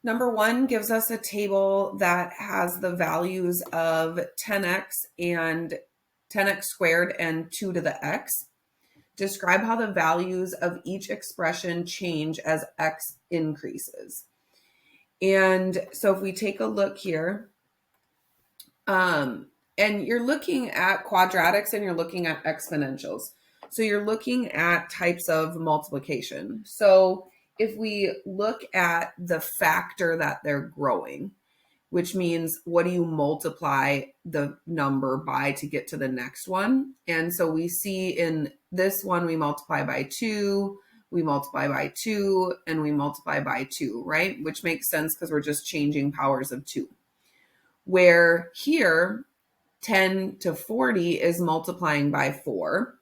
Number 1 gives us a table that has the values of 10x and 10x squared and 2 to the x. Describe how the values of each expression change as x increases. And so if we take a look here, and you're looking at quadratics and you're looking at exponentials. So you're looking at types of multiplication. So if we look at the factor that they're growing, which means what do you multiply the number by to get to the next one? And so we see in this one, we multiply by 2, we multiply by 2, and we multiply by 2, right? Which makes sense because we're just changing powers of 2. Where here, 10 to 40 is multiplying by 4.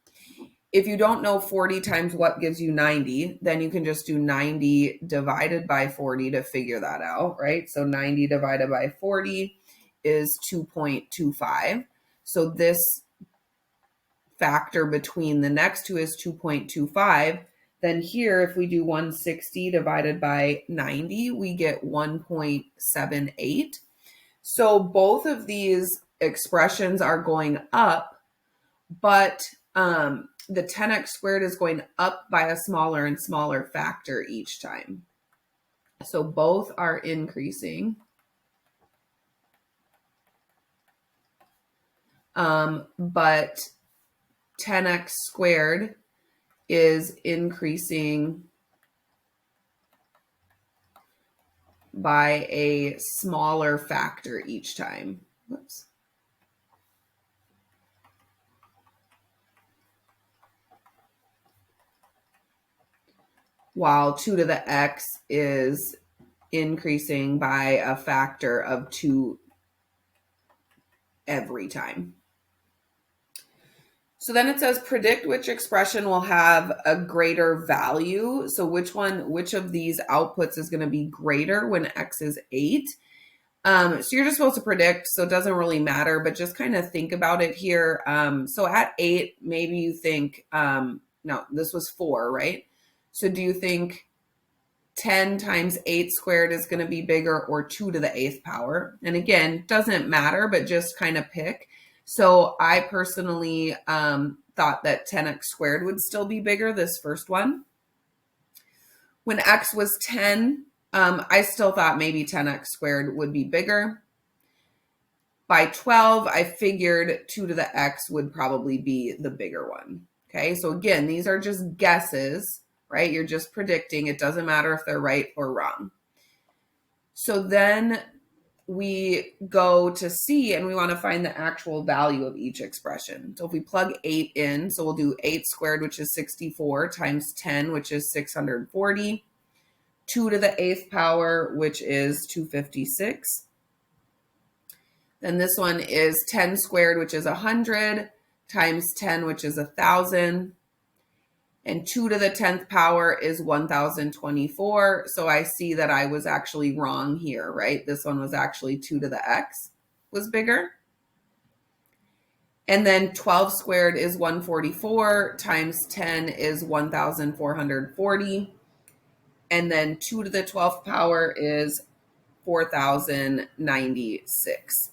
If you don't know 40 times what gives you 90, then you can just do 90 divided by 40 to figure that out, right? So 90 divided by 40 is 2.25. So this factor between the next two is 2.25. Then here, if we do 160 divided by 90, we get 1.78. So both of these expressions are going up, but the 10x squared is going up by a smaller and smaller factor each time. So both are increasing. But 10x squared is increasing by a smaller factor each time. Whoops. While 2 to the x is increasing by a factor of 2 every time. So then it says predict which expression will have a greater value. So which of these outputs is going to be greater when x is 8? So you're just supposed to predict, so it doesn't really matter, but just kind of think about it here. So at 8, maybe you think, no, this was 4, right? So do you think 10 times 8 squared is going to be bigger or 2 to the 8th power? And again, doesn't matter, but just kind of pick. So I personally thought that 10x squared would still be bigger, this first one. When x was 10, I still thought maybe 10x squared would be bigger. By 12, I figured 2 to the x would probably be the bigger one. Okay, so again, these are just guesses, right? You're just predicting. It doesn't matter if they're right or wrong. So then we go to C and we want to find the actual value of each expression. So if we plug 8 in, so we'll do 8 squared, which is 64, times 10, which is 640, 2 to the 8th power, which is 256. Then this one is 10 squared, which is 100, times 10, which is 1,000. And 2 to the 10th power is 1,024. So I see that I was actually wrong here, right? This one was actually 2 to the x was bigger. And then 12 squared is 144, times 10 is 1,440. And then 2 to the 12th power is 4,096.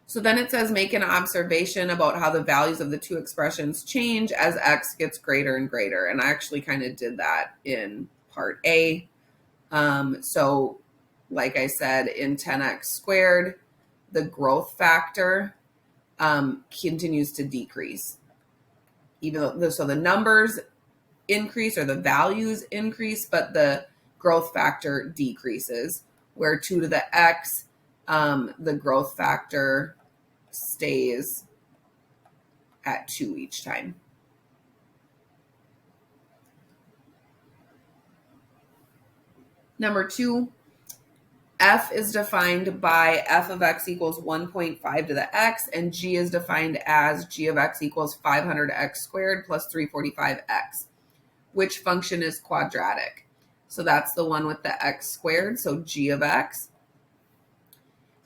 So then it says make an observation about how the values of the two expressions change as x gets greater and greater. And I actually kind of did that in part A. So like I said, in 10x squared, the growth factor continues to decrease. Even though, so the numbers increase or the values increase, but the growth factor decreases. Where 2 to the x, the growth factor stays at 2 each time. Number 2, f is defined by f of x equals 1.5 to the x, and g is defined as g of x equals 500x squared plus 345x. Which function is quadratic? So that's the one with the x squared, so g of x.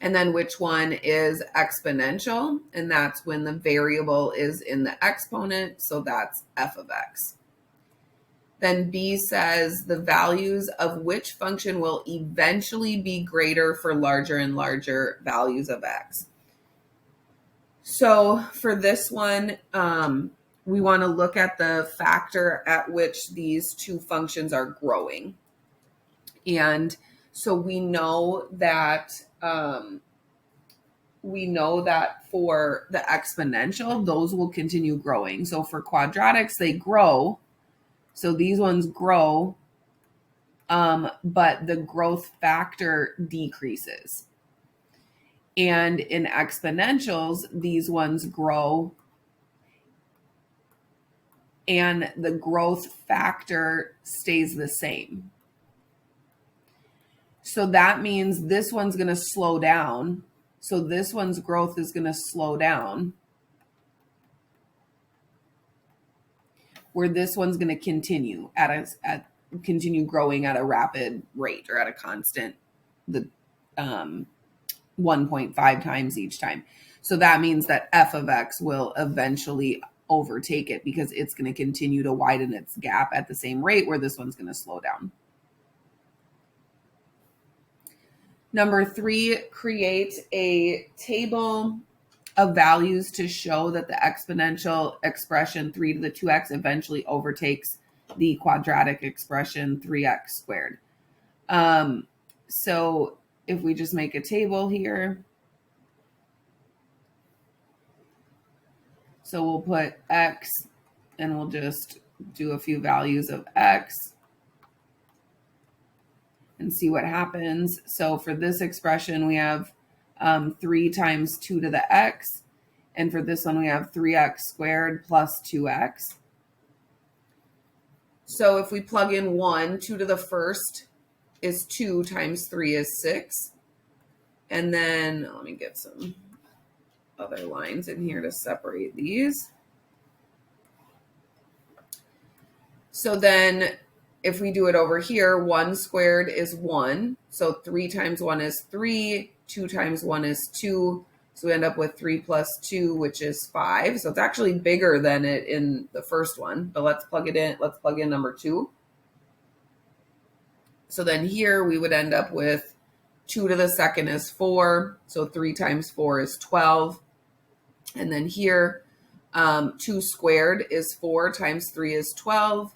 And then which one is exponential? And that's when the variable is in the exponent, so that's f of x. Then B says the values of which function will eventually be greater for larger and larger values of x. So for this one, we want to look at the factor at which these two functions are growing. And so we know that for the exponential, those will continue growing. So for quadratics, they grow. So these ones grow, but the growth factor decreases. And in exponentials, these ones grow and the growth factor stays the same. So that means this one's going to slow down. So this one's growth is going to slow down, where this one's going to continue continue growing at a rapid rate, or at a constant, 1.5 times each time. So that means that f of x will eventually overtake it, because it's going to continue to widen its gap at the same rate, where this one's going to slow down. Number 3, create a table of values to show that the exponential expression 3 to the 2x eventually overtakes the quadratic expression 3x squared. So if we just make a table here, so we'll put x, and we'll just do a few values of x and see what happens. So for this expression, we have 3 times 2 to the x. And for this one, we have 3x squared plus 2x. So if we plug in 1, 2 to the first is 2 times 3 is 6. And then let me get some other lines in here to separate these. So then if we do it over here, 1 squared is 1. So 3 times 1 is 3. 2 times 1 is 2. So we end up with 3 plus 2, which is 5. So it's actually bigger than it in the first one. But let's plug it in. Let's plug in number 2. So then here we would end up with 2 to the second is 4. So 3 times 4 is 12. And then here, 2 squared is 4 times 3 is 12.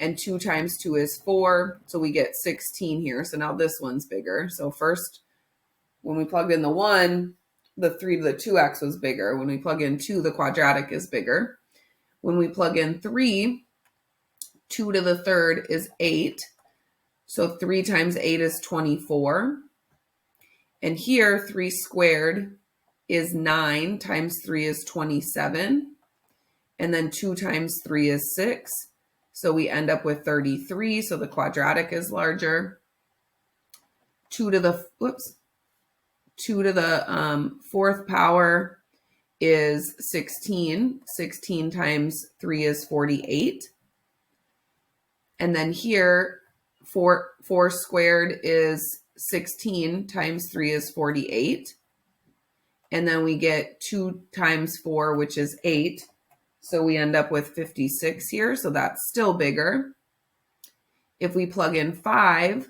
And 2 times 2 is 4. So we get 16 here. So now this one's bigger. So first, when we plugged in the 1, the 3 to the 2x was bigger. When we plug in 2, the quadratic is bigger. When we plug in 3, 2 to the third is 8. So 3 times 8 is 24. And here, 3 squared is 9 times 3 is 27. And then 2 times 3 is 6. So we end up with 33. So the quadratic is larger. 2 to the fourth power is 16. 16 times 3 is 48. And then here, 4 squared is 16 times 3 is 48. And then we get 2 times 4, which is 8. So we end up with 56 here. So that's still bigger. If we plug in 5,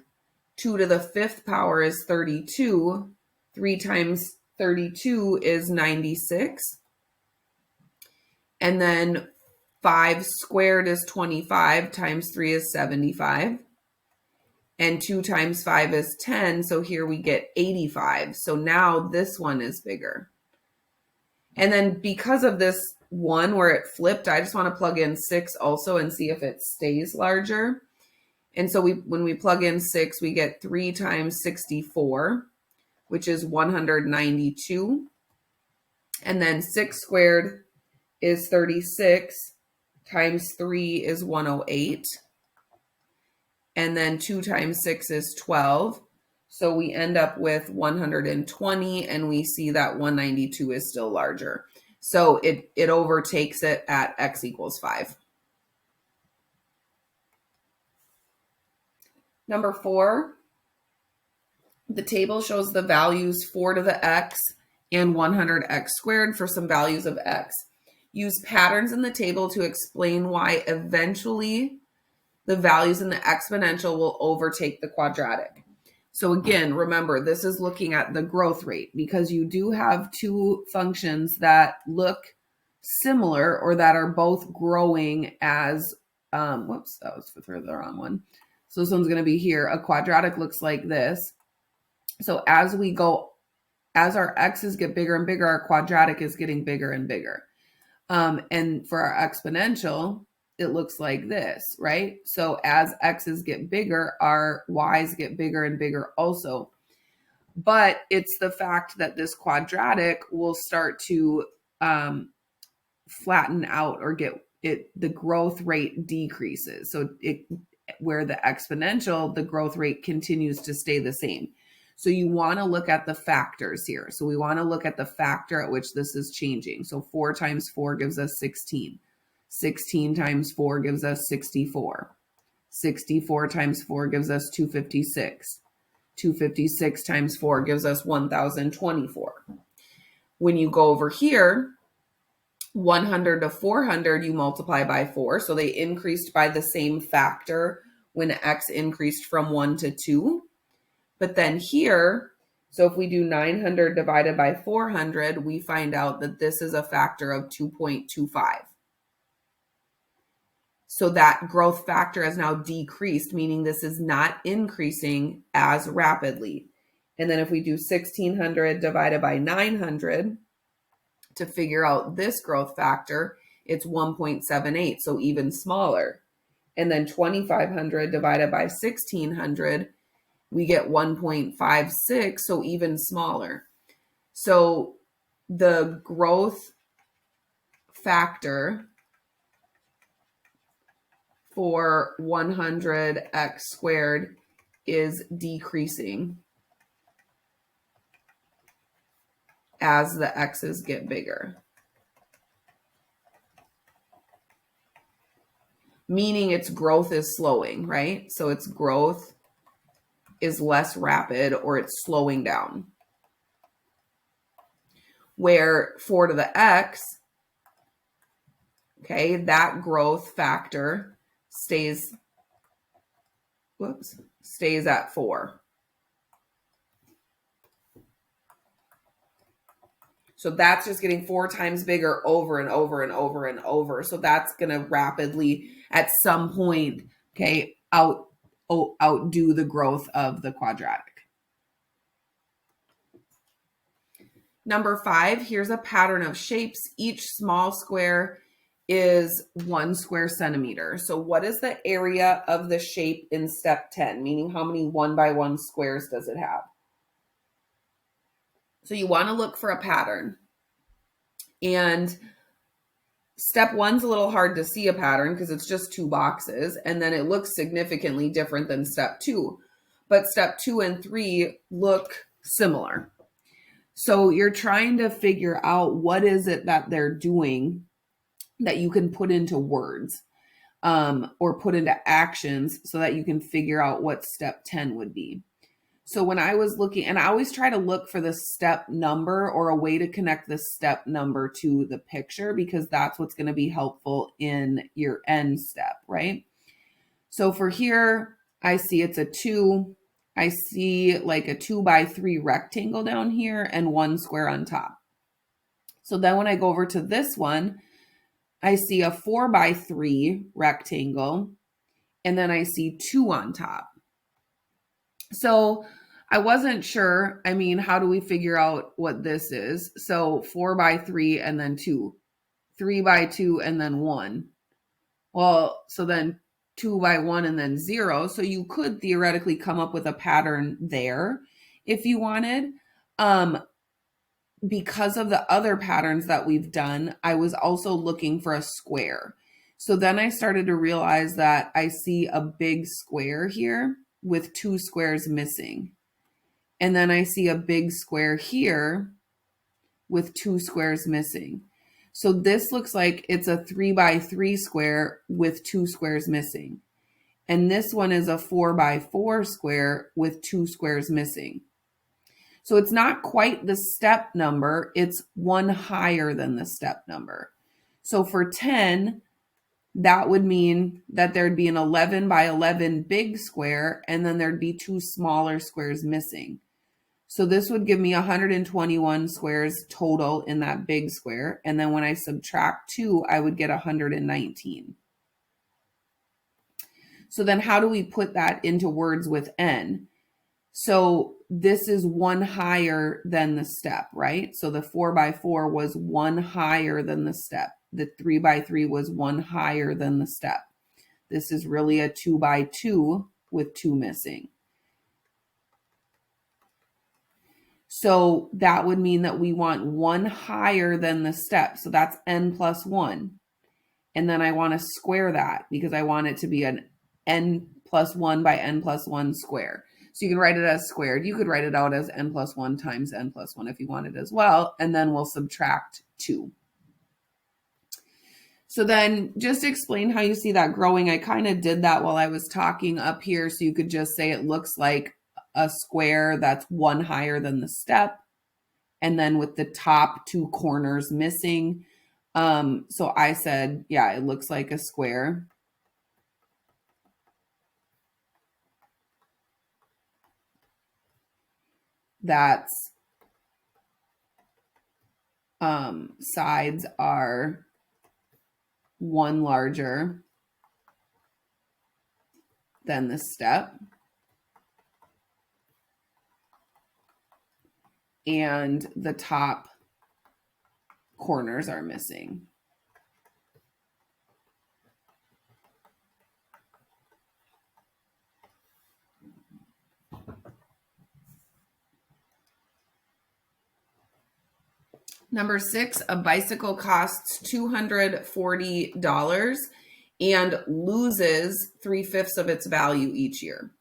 2 to the fifth power is 32. 3 times 32 is 96. And then 5 squared is 25 times 3 is 75. And 2 times 5 is 10. So here we get 85. So now this one is bigger. And then because of this one where it flipped, I just want to plug in 6 also and see if it stays larger. And so when we plug in 6, we get 3 times 64, which is 192. And then 6 squared is 36 times 3 is 108. And then 2 times 6 is 12. So we end up with 120, and we see that 192 is still larger. So it overtakes it at x equals 5. Number 4, the table shows the values 4 to the x and 100x squared for some values of x. Use patterns in the table to explain why eventually the values in the exponential will overtake the quadratic. So again, remember, this is looking at the growth rate because you do have two functions that look similar or that are both growing as, whoops, that was for the wrong one. So this one's going to be here. A quadratic looks like this. So as we go, as our x's get bigger and bigger, our quadratic is getting bigger and bigger. And for our exponential, it looks like this, right? So as x's get bigger, our y's get bigger and bigger also. But it's the fact that this quadratic will start to flatten out or the growth rate decreases. So where the exponential, the growth rate continues to stay the same. So you want to look at the factors here. So we want to look at the factor at which this is changing. So 4 times 4 gives us 16. 16 times 4 gives us 64. 64 times 4 gives us 256. 256 times 4 gives us 1024. When you go over here, 100 to 400, you multiply by 4. So they increased by the same factor when x increased from 1 to 2. But then here, so if we do 900 divided by 400, we find out that this is a factor of 2.25. So that growth factor has now decreased, meaning this is not increasing as rapidly. And then if we do 1600 divided by 900 to figure out this growth factor, it's 1.78, so even smaller. And then 2500 divided by 1600, we get 1.56, so even smaller. So the growth factor for 100x squared is decreasing as the x's get bigger. Meaning its growth is slowing, right? So its growth is less rapid or it's slowing down. Where 4 to the x, okay, that growth factor stays at 4. So that's just getting 4 times bigger over and over and over and over. So that's going to rapidly, at some point, okay, outdo the growth of the quadratic. Number 5, here's a pattern of shapes. Each small square is 1 square centimeter. So what is the area of the shape in step 10? Meaning how many 1 by 1 squares does it have? So you want to look for a pattern. And step 1's a little hard to see a pattern because it's just 2 boxes. And then it looks significantly different than step 2. But step 2 and 3 look similar. So you're trying to figure out what is it that they're doing that you can put into words or put into actions so that you can figure out what step 10 would be. So when I was looking, and I always try to look for the step number or a way to connect the step number to the picture because that's what's going to be helpful in your end step, right? So for here, I see it's a 2. I see like a 2 by 3 rectangle down here and 1 square on top. So then when I go over to this one, I see a 4 by 3 rectangle, and then I see 2 on top. So I wasn't sure, how do we figure out what this is? So 4 by 3 and then 2, 3 by 2 and then 1. Well, so then 2 by 1 and then 0. So you could theoretically come up with a pattern there if you wanted. Because of the other patterns that we've done, I was also looking for a square. So then I started to realize that I see a big square here with 2 squares missing. And then I see a big square here with 2 squares missing. So this looks like it's a 3 by 3 square with 2 squares missing. And this one is a 4 by 4 square with 2 squares missing. So it's not quite the step number, it's one higher than the step number. So for 10, that would mean that there'd be an 11 by 11 big square, and then there'd be 2 smaller squares missing. So this would give me 121 squares total in that big square. And then when I subtract 2, I would get 119. So then how do we put that into words with n? So this is 1 higher than the step, right? So the 4 by 4 was 1 higher than the step. The 3 by 3 was 1 higher than the step. This is really a 2 by 2 with 2 missing. So that would mean that we want 1 higher than the step. So that's n plus 1. And then I want to square that because I want it to be an n plus 1 by n plus 1 square. So you can write it as squared. You could write it out as n plus 1 times n plus 1 if you wanted as well. And then we'll subtract 2. So then just explain how you see that growing. I kind of did that while I was talking up here. So you could just say it looks like a square that's 1 higher than the step. And then with the top 2 corners missing. So I said, yeah, it looks like a square. That's sides are 1 larger than the step. And the top corners are missing. Number 6, a bicycle costs $240 and loses 3/5 of its value each year.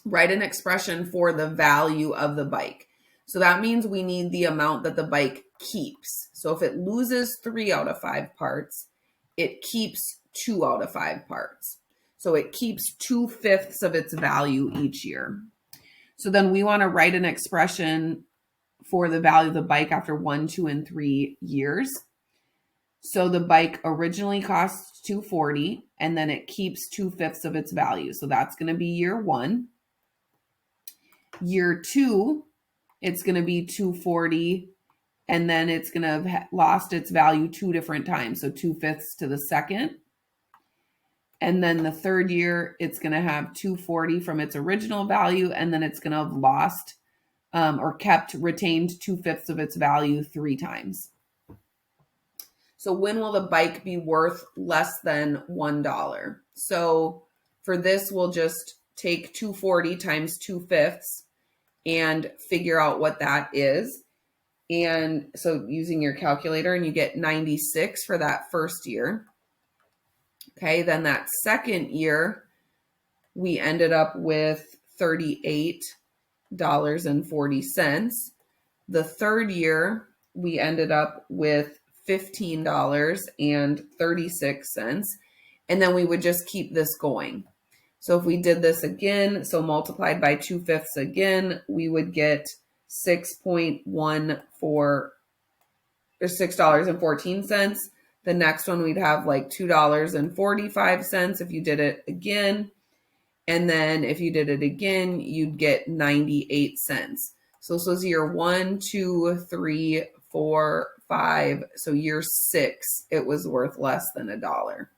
Write an expression for the value of the bike. So that means we need the amount that the bike keeps. So if it loses 3 out of 5 parts, it keeps 2 out of 5 parts. So it keeps 2/5 of its value each year. So then we want to write an expression for the value of the bike after 1, 2, and 3 years. So the bike originally costs $240, and then it keeps 2/5 of its value. So that's going to be year 1. Year 2, it's going to be $240, and then it's going to have lost its value 2 different times. So 2/5 to the second. And then the third year, it's going to have $240 from its original value, and then it's going to have lost or retained 2/5 of its value 3 times. So when will the bike be worth less than $1? So for this, we'll just take 240 times 2/5 and figure out what that is. And so using your calculator, and you get 96 for that first year. Okay, then that second year, we ended up with $38.40. The third year, we ended up with $15.36. And then we would just keep this going. So if we did this again, so multiplied by 2/5 again, we would get $6.14 or $6.14. The next one we'd have like $2.45 if you did it again. And then if you did it again, you'd get 98 cents. So this was year 1, 2, 3, 4, 5. So year 6, it was worth less than $1.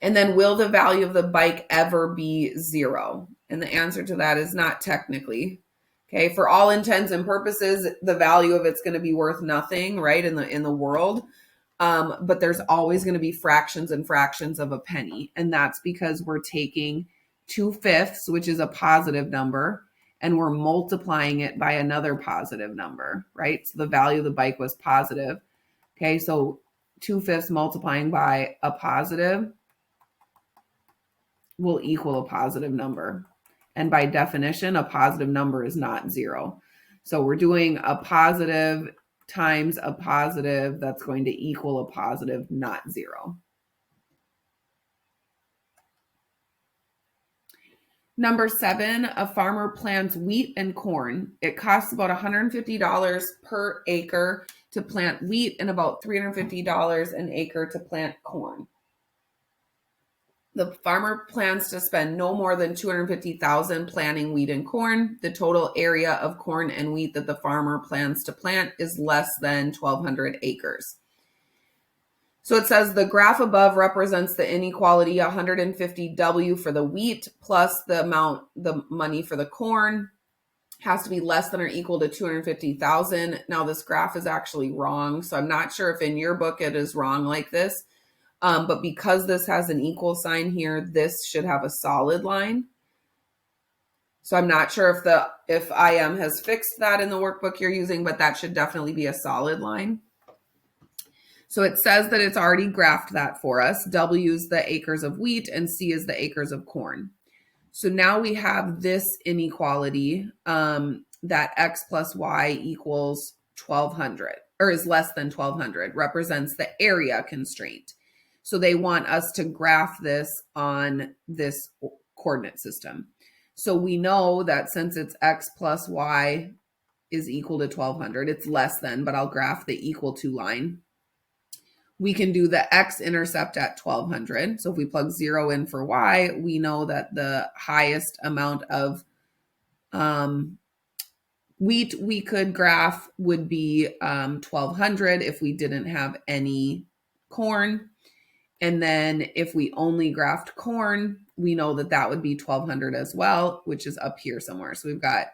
And then will the value of the bike ever be 0? And the answer to that is not technically. Okay, for all intents and purposes, the value of it's going to be worth nothing, right, in the world. But there's always going to be fractions and fractions of a penny. And that's because we're taking 2/5, which is a positive number, and we're multiplying it by another positive number, right? So the value of the bike was positive. Okay, so 2/5 multiplying by a positive will equal a positive number. And by definition, a positive number is not 0. So we're doing a positive times a positive that's going to equal a positive, not 0. Number 7, a farmer plants wheat and corn. It costs about $150 per acre to plant wheat and about $350 an acre to plant corn. The farmer plans to spend no more than $250,000 planting wheat and corn. The total area of corn and wheat that the farmer plans to plant is less than 1,200 acres. So it says the graph above represents the inequality 150W for the wheat plus the money for the corn has to be less than or equal to 250,000. Now this graph is actually wrong. So I'm not sure if in your book it is wrong like this. But because this has an equal sign here, this should have a solid line. So I'm not sure if IM has fixed that in the workbook you're using, but that should definitely be a solid line. So it says that it's already graphed that for us. W is the acres of wheat and C is the acres of corn. So now we have this inequality that X plus Y equals 1,200 or is less than 1,200 represents the area constraint. So they want us to graph this on this coordinate system. So we know that since it's X plus Y is equal to 1,200, it's less than, but I'll graph the equal to line. We can do the x-intercept at 1,200. So if we plug 0 in for y, we know that the highest amount of wheat we could graph would be 1,200 if we didn't have any corn. And then if we only graphed corn, we know that that would be 1,200 as well, which is up here somewhere. So we've got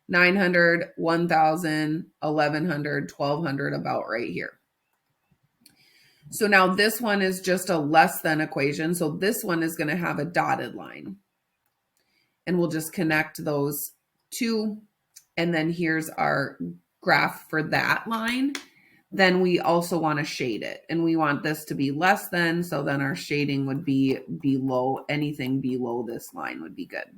900, 1,000, 1,100, 1,200 about right here. So now this one is just a less than equation. So this one is going to have a dotted line. And we'll just connect those two. And then here's our graph for that line. Then we also want to shade it. And we want this to be less than. So then our shading would be below, anything below this line would be good.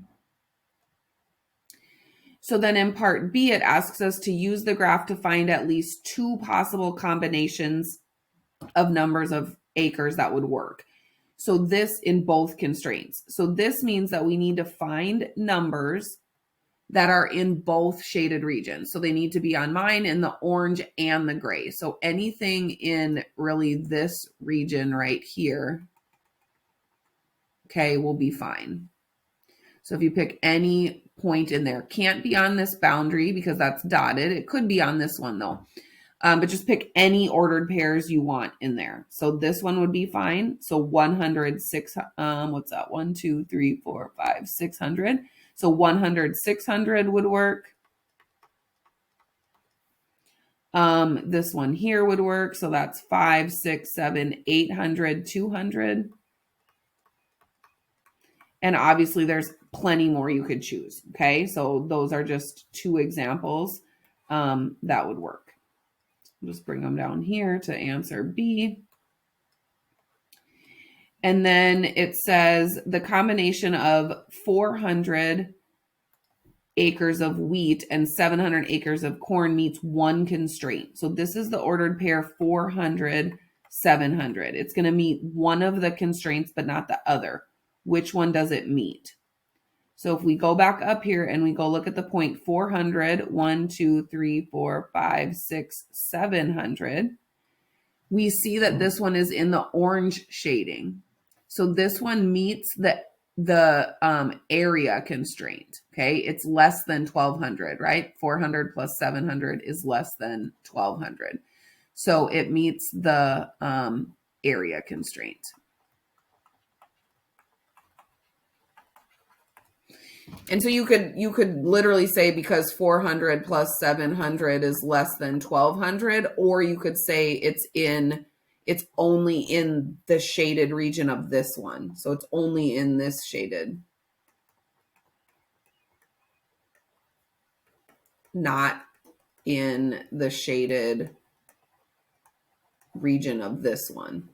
So then in part B, it asks us to use the graph to find at least two possible combinations of numbers of acres that would work. So this in both constraints. So this means that we need to find numbers that are in both shaded regions. So they need to be on mine in the orange and the gray. So anything in really this region right here, okay, will be fine. So if you pick any point in there, can't be on this boundary because that's dotted. It could be on this one though. But just pick any ordered pairs you want in there. So this one would be fine. So 106, what's that? 1, 2, 3, 4, 5, 600. So 100, 600 would work. This one here would work. So that's 5, 6, 7, 800, 200. And obviously there's plenty more you could choose. Okay. So those are just two examples that would work. Just bring them down here to answer B. And then it says the combination of 400 acres of wheat and 700 acres of corn meets one constraint. So this is the ordered pair 400, 700. It's going to meet one of the constraints, but not the other. Which one does it meet? So if we go back up here and we go look at the point 400, 1, 2, 3, 4, 5, 6, 700, we see that this one is in the orange shading. So this one meets the area constraint, okay? It's less than 1,200, right? 400 plus 700 is less than 1,200. So it meets the area constraint. And so you could literally say because 400 plus 700 is less than 1,200, or you could say it's only in the shaded region of this one. So it's only in this shaded, not in the shaded region of this one.